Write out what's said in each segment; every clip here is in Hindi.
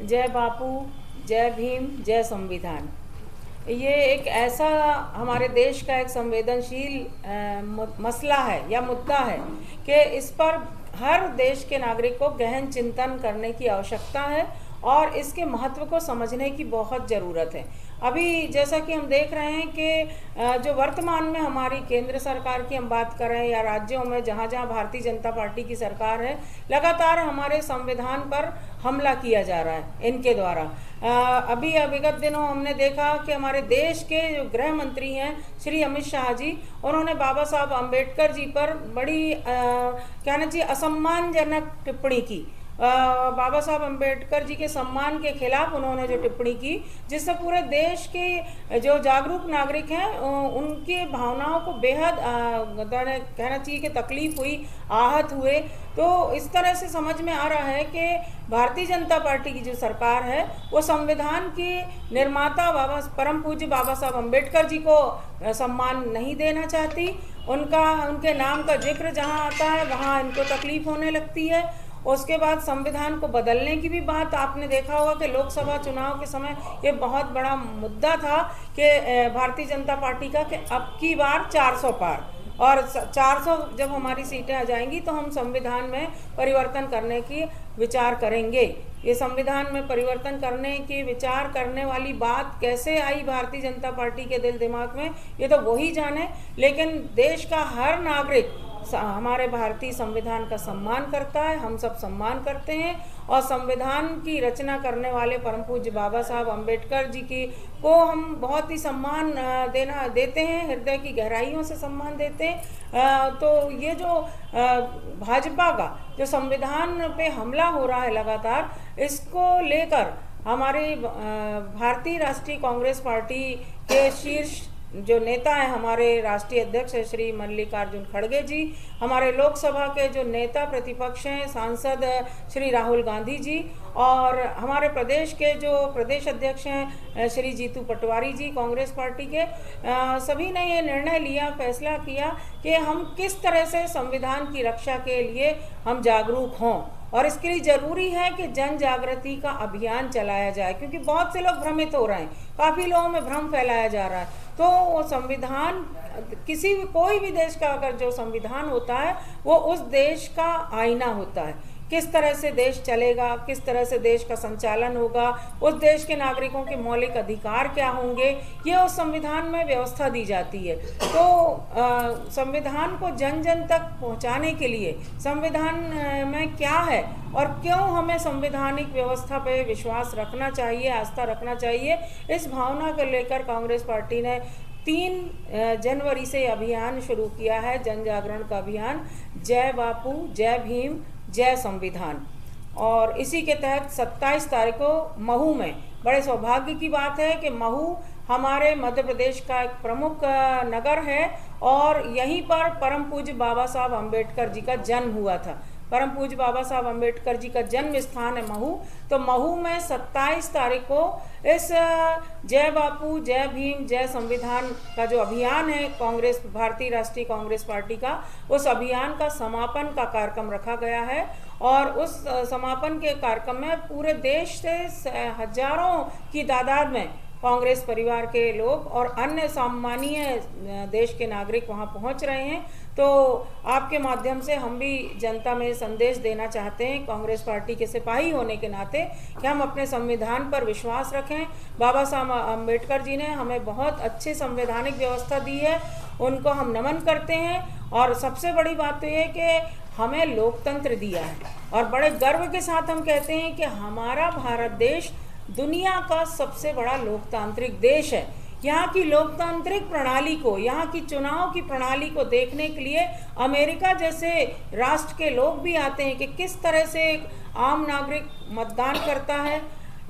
जय बापू, जय भीम, जय संविधान। ये एक ऐसा हमारे देश का एक संवेदनशील मसला है या मुद्दा है कि इस पर हर देश के नागरिक को गहन चिंतन करने की आवश्यकता है और इसके महत्व को समझने की बहुत ज़रूरत है। अभी जैसा कि हम देख रहे हैं कि जो वर्तमान में हमारी केंद्र सरकार की हम बात कर रहे हैं या राज्यों में जहाँ जहाँ भारतीय जनता पार्टी की सरकार है, लगातार हमारे संविधान पर हमला किया जा रहा है इनके द्वारा। अभी विगत दिनों हमने देखा कि हमारे देश के जो गृह मंत्री हैं श्री अमित शाह जी, उन्होंने बाबा साहब अम्बेडकर जी पर बड़ी कहना चाहिए असम्मानजनक टिप्पणी की। बाबा साहब अम्बेडकर जी के सम्मान के खिलाफ उन्होंने जो टिप्पणी की, जिससे पूरे देश के जो जागरूक नागरिक हैं उनकी भावनाओं को बेहद कहना चाहिए कि तकलीफ हुई, आहत हुए। तो इस तरह से समझ में आ रहा है कि भारतीय जनता पार्टी की जो सरकार है वो संविधान के निर्माता परम पूज्य बाबा साहब अम्बेडकर जी को सम्मान नहीं देना चाहती। उनके नाम का जिक्र जहाँ आता है वहाँ इनको तकलीफ होने लगती है। उसके बाद संविधान को बदलने की भी बात आपने देखा होगा कि लोकसभा चुनाव के समय ये बहुत बड़ा मुद्दा था कि भारतीय जनता पार्टी का कि अब की बार 400 पार, और 400 जब हमारी सीटें आ जाएंगी तो हम संविधान में परिवर्तन करने की विचार करेंगे। ये संविधान में परिवर्तन करने की विचार करने वाली बात कैसे आई भारतीय जनता पार्टी के दिल दिमाग में, ये तो वही जाने। लेकिन देश का हर नागरिक हमारे भारतीय संविधान का सम्मान करता है, हम सब सम्मान करते हैं, और संविधान की रचना करने वाले परम पूज्य बाबा साहब अम्बेडकर जी की को हम बहुत ही सम्मान देते हैं, हृदय की गहराइयों से सम्मान देते हैं। तो ये जो भाजपा का जो संविधान पे हमला हो रहा है लगातार, इसको लेकर हमारे भारतीय राष्ट्रीय कांग्रेस पार्टी के शीर्ष जो नेता हैं, हमारे राष्ट्रीय अध्यक्ष है श्री मल्लिकार्जुन खड़गे जी, हमारे लोकसभा के जो नेता प्रतिपक्ष हैं सांसद श्री राहुल गांधी जी, और हमारे प्रदेश के जो प्रदेश अध्यक्ष हैं श्री जीतू पटवारी जी कांग्रेस पार्टी के, सभी ने ये निर्णय लिया, फैसला किया कि हम किस तरह से संविधान की रक्षा के लिए हम जागरूक हों, और इसके लिए ज़रूरी है कि जन जागृति का अभियान चलाया जाए, क्योंकि बहुत से लोग भ्रमित हो रहे हैं, काफ़ी लोगों में भ्रम फैलाया जा रहा है। तो वो संविधान कोई भी देश का अगर जो संविधान होता है वो उस देश का आईना होता है। किस तरह से देश चलेगा, किस तरह से देश का संचालन होगा, उस देश के नागरिकों के मौलिक अधिकार क्या होंगे, ये उस संविधान में व्यवस्था दी जाती है। तो संविधान को जन जन तक पहुंचाने के लिए संविधान में क्या है और क्यों हमें संवैधानिक व्यवस्था पे विश्वास रखना चाहिए, आस्था रखना चाहिए, इस भावना को लेकर कांग्रेस पार्टी ने 3 जनवरी से अभियान शुरू किया है, जन जागरण का अभियान, जय बापू, जय भीम, जय संविधान। और इसी के तहत 27 तारीख को महू में, बड़े सौभाग्य की बात है कि महू हमारे मध्य प्रदेश का एक प्रमुख नगर है, और यहीं पर परम पूज्य बाबा साहब अम्बेडकर जी का जन्म हुआ था। परम पूज्य बाबा साहब अम्बेडकर जी का जन्म स्थान है महू। तो महू में 27 तारीख को इस जय बापू, जय भीम, जय संविधान का जो अभियान है भारतीय राष्ट्रीय कांग्रेस पार्टी का, उस अभियान का समापन का कार्यक्रम रखा गया है। और उस समापन के कार्यक्रम में पूरे देश से हजारों की तादाद में कांग्रेस परिवार के लोग और अन्य सामान्य देश के नागरिक वहां पहुंच रहे हैं। तो आपके माध्यम से हम भी जनता में संदेश देना चाहते हैं, कांग्रेस पार्टी के सिपाही होने के नाते, कि हम अपने संविधान पर विश्वास रखें। बाबा साहब अम्बेडकर जी ने हमें बहुत अच्छी संवैधानिक व्यवस्था दी है, उनको हम नमन करते हैं। और सबसे बड़ी बात तो ये कि हमें लोकतंत्र दिया है, और बड़े गर्व के साथ हम कहते हैं कि हमारा भारत देश दुनिया का सबसे बड़ा लोकतांत्रिक देश है। यहाँ की लोकतांत्रिक प्रणाली को, यहाँ की चुनाव की प्रणाली को देखने के लिए अमेरिका जैसे राष्ट्र के लोग भी आते हैं कि किस तरह से एक आम नागरिक मतदान करता है,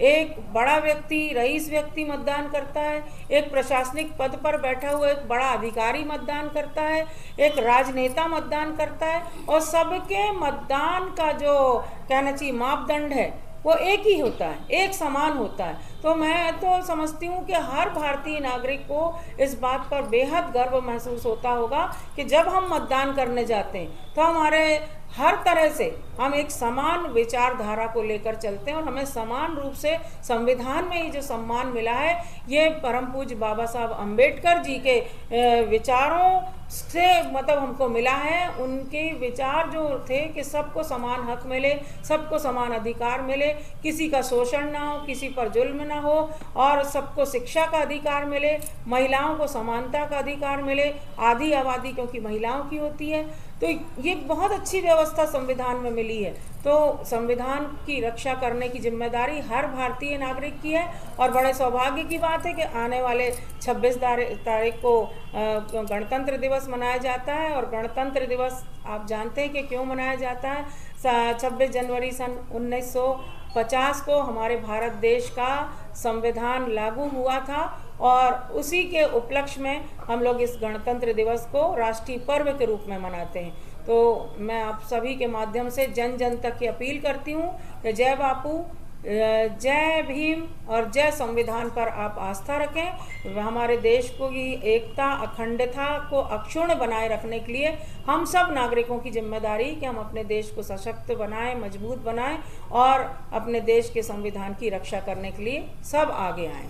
एक बड़ा व्यक्ति, रईस व्यक्ति मतदान करता है, एक प्रशासनिक पद पर बैठा हुआ एक बड़ा अधिकारी मतदान करता है, एक राजनेता मतदान करता है, और सबके मतदान का जो कहना चाहिए मापदंड है वो एक ही होता है, एक समान होता है। तो मैं तो समझती हूँ कि हर भारतीय नागरिक को इस बात पर बेहद गर्व महसूस होता होगा कि जब हम मतदान करने जाते हैं तो हमारे हर तरह से हम एक समान विचारधारा को लेकर चलते हैं और हमें समान रूप से संविधान में ये जो सम्मान मिला है ये परम पूज्य बाबा साहब अम्बेडकर जी के विचारों से मतलब हमको मिला है। उनके विचार जो थे कि सबको समान हक मिले, सबको समान अधिकार मिले, किसी का शोषण ना हो, किसी पर जुल्म ना हो और सबको शिक्षा का अधिकार मिले, महिलाओं को समानता का अधिकार मिले, आधी आबादी क्योंकि महिलाओं की होती है। तो ये बहुत अच्छी व्यवस्था संविधान में मिली है। तो संविधान की रक्षा करने की जिम्मेदारी हर भारतीय नागरिक की है और बड़े सौभाग्य की बात है कि आने वाले 26 तारीख को गणतंत्र दिवस मनाया जाता है। और गणतंत्र दिवस आप जानते हैं कि क्यों मनाया जाता है। 26 जनवरी सन 1950 को हमारे भारत देश का संविधान लागू हुआ था और उसी के उपलक्ष्य में हम लोग इस गणतंत्र दिवस को राष्ट्रीय पर्व के रूप में मनाते हैं। तो मैं आप सभी के माध्यम से जन जन तक की अपील करती हूँ कि जय बापू, जय भीम और जय संविधान पर आप आस्था रखें। हमारे देश को की एकता, अखंडता को अक्षुण्ण बनाए रखने के लिए हम सब नागरिकों की जिम्मेदारी कि हम अपने देश को सशक्त बनाएं, मजबूत बनाएं और अपने देश के संविधान की रक्षा करने के लिए सब आगे आएं।